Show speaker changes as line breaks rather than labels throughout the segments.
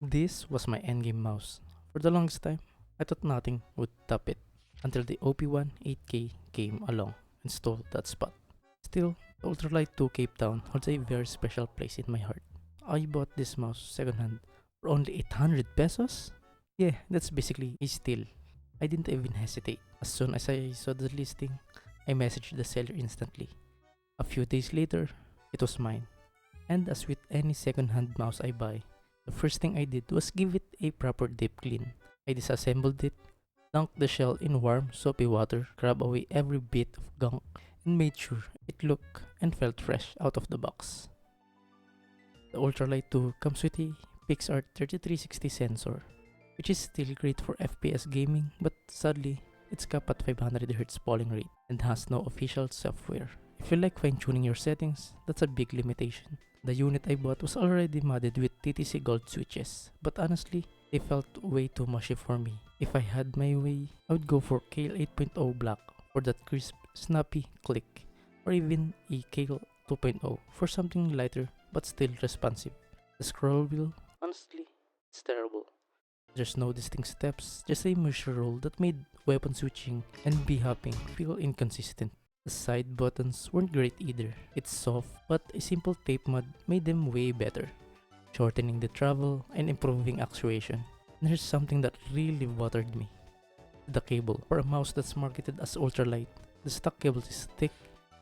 This was my endgame mouse. For the longest time, I thought nothing would top it until the OP1 8K came along and stole that spot. Still, the Ultralight 2 Cape Town holds a very special place in my heart. I bought this mouse secondhand for only 800 pesos? Yeah, that's basically a steal. I didn't even hesitate. As soon as I saw the listing, I messaged the seller instantly. A few days later, it was mine. And as with any second-hand mouse I buy, the first thing I did was give it a proper deep clean. I disassembled it, dunked the shell in warm, soapy water, scrubbed away every bit of gunk, and made sure it looked and felt fresh out of the box. The Ultralight 2 comes with a Pixar 3360 sensor, which is still great for FPS gaming, but sadly, it's capped at 500Hz polling rate and has no official software. If you like fine-tuning your settings, that's a big limitation. The unit I bought was already modded with TTC Gold switches, but honestly, they felt way too mushy for me. If I had my way, I would go for Kale 8.0 Black for that crisp, snappy click, or even a Kale 2.0 for something lighter but still responsive. The scroll wheel, honestly, it's terrible. There's no distinct steps, just a measure roll that made weapon switching and b-hopping feel inconsistent. The side buttons weren't great either. It's soft, but a simple tape mod made them way better, shortening the travel and improving actuation. And here's something that really bothered me. The cable. For a mouse that's marketed as ultralight, the stock cable is thick,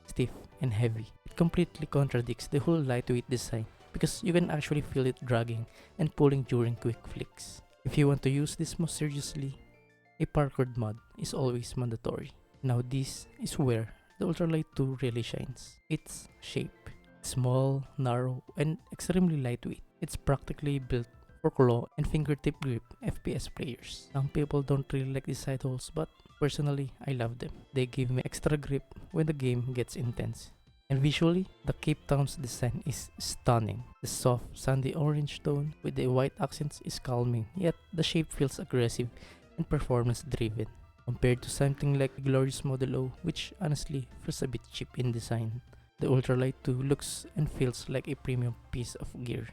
stiff, and heavy. It completely contradicts the whole lightweight design because you can actually feel it dragging and pulling during quick flicks. If you want to use this mouse seriously, a parkour mod is always mandatory. Now this is where the Ultralight 2 really shines. Its shape. Small, narrow, and extremely lightweight. It's practically built for claw and fingertip grip FPS players. Some people don't really like these side holes, but personally, I love them. They give me extra grip when the game gets intense. And visually, the Cape Town's design is stunning. The soft, sandy orange tone with the white accents is calming, yet the shape feels aggressive and performance driven. Compared to something like the glorious Model O, which honestly feels a bit cheap in design. The Ultralight 2 looks and feels like a premium piece of gear.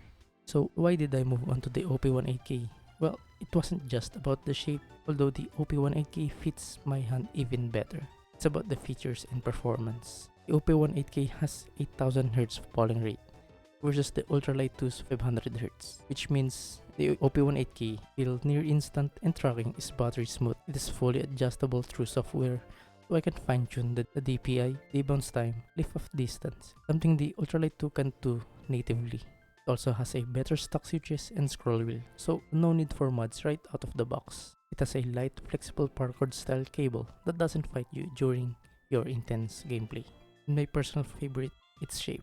So why did I move on to the OP18K? Well, it wasn't just about the shape, although the OP18K fits my hand even better. It's about the features and performance. The OP18K has 8000Hz polling rate versus the Ultralight 2's 500Hz, which means the OP18K feel near instant and tracking is buttery smooth. It is fully adjustable through software, so I can fine-tune the DPI, the bounce time, lift-off distance, something the Ultralight 2 can't do natively. It also has a better stock switches and scroll wheel, so no need for mods right out of the box. It has a light, flexible paracord style cable that doesn't fight you during your intense gameplay. And my personal favorite, its shape.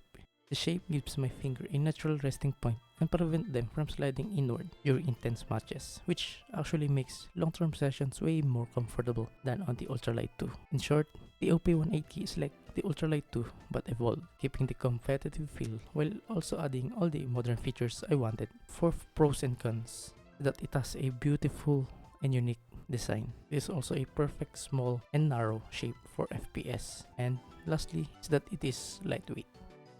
The shape gives my finger a natural resting point and prevent them from sliding inward during intense matches, which actually makes long-term sessions way more comfortable than on the Ultralight 2. In short, the OP18K is like the Ultralight 2 but evolved, keeping the competitive feel while also adding all the modern features I wanted. For pros and cons, that it has a beautiful and unique design. It is also a perfect small and narrow shape for FPS. And lastly is that it is lightweight.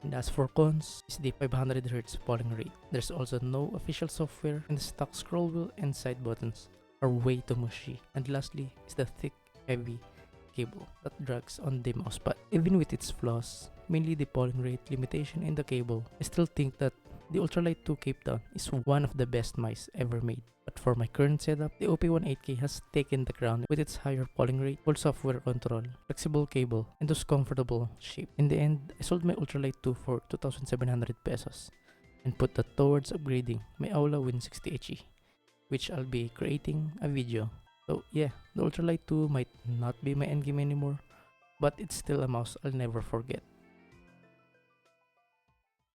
And as for cons, is the 500Hz polling rate. There's also no official software and the stock scroll wheel and side buttons are way too mushy. And lastly is the thick, heavy cable that drags on the mousepad. Even with its flaws, mainly the polling rate limitation in the cable, I still think that the Ultralight 2 Cape Town is one of the best mice ever made. But for my current setup, the OP18K has taken the crown with its higher polling rate, full software control, flexible cable, and those comfortable shape. In the end, I sold my Ultralight 2 for 2,700 pesos and put that towards upgrading my Aula Win60HE, which I'll be creating a video. So yeah, the Ultralight 2 might not be my endgame anymore, but it's still a mouse I'll never forget.